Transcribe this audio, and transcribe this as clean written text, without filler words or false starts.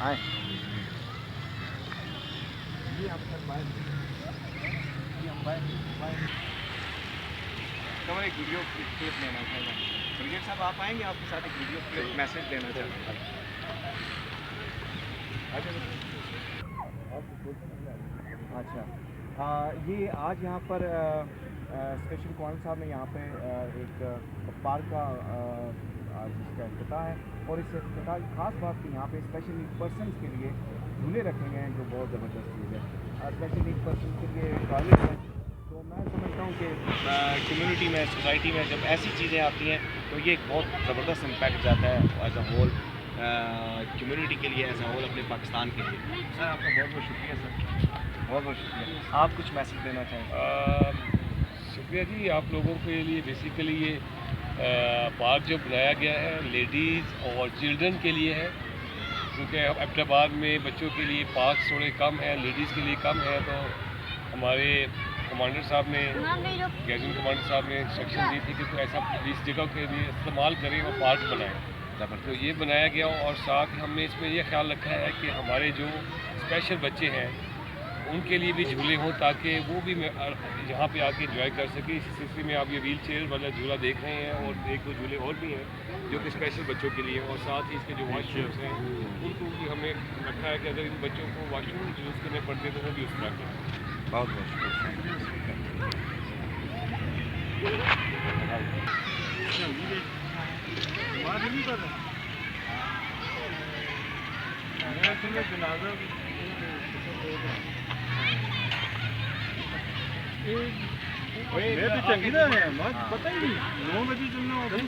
आए ये आप सर बाय ये हम बाय तो एक वीडियो क्लिप लेना था ब्रिगेड साहब आप आएंगे आपके साथ एक वीडियो क्लिप मैसेज देना चाहते हैं। अच्छा ये आज यहाँ पर स्पेशल कौन साहब ने यहाँ पे एक पार्क का आज इसका इफ्तिताह है और इस इफ्तिताह की खास बात की यहाँ पे स्पेशल नीड पर्सन के लिए झूले रखे गए हैं जो बहुत ज़बरदस्त चीज़ है। स्पेशल नीड पर्सन के लिए टॉयलेट है तो मैं समझता हूँ कि कम्युनिटी में सोसाइटी में जब ऐसी चीज़ें आती हैं तो ये एक बहुत ज़बरदस्त इम्पैक्ट जाता है एज अ होल कम्युनिटी के लिए, एज अ होल अपने पाकिस्तान के लिए। सर आपका बहुत बहुत शुक्रिया सर, बहुत बहुत शुक्रिया। आप कुछ मैसेज देना चाहें? शुक्रिया जी आप लोगों के लिए। बेसिकली ये पार्क जो बनाया गया है लेडीज़ और चिल्ड्रन के लिए है, क्योंकि एबटाबाद में बच्चों के लिए पार्क थोड़े कम है, लेडीज़ के लिए कम है। तो हमारे कमांडर साहब ने, गैजेंट कमांडर साहब ने इंस्ट्रक्शन दी थी कि तो ऐसा इस जगह के लिए इस्तेमाल करें और पार्क बनाएं। तो ये बनाया गया और साथ हमने इसमें यह ख्याल रखा है कि हमारे जो स्पेशल बच्चे हैं उनके लिए भी झूले हों ताकि वो भी यहाँ पे आके एंजॉय कर सके। इस सिलसिले में आप ये व्हील चेयर वाला झूला देख रहे हैं और एक दो झूले और भी हैं जो कि स्पेशल बच्चों के लिए, और साथ ही इसके जो वॉशरूम्स हैं उनको भी हमने रखा है कि अगर इन बच्चों को वॉशरूम यूज़ करने पड़ते हैं तो वो भी उस तरह करें। बहुत बहुत मैं तो चंगी ना है, पता ही नहीं 9 बजे चलना होता है।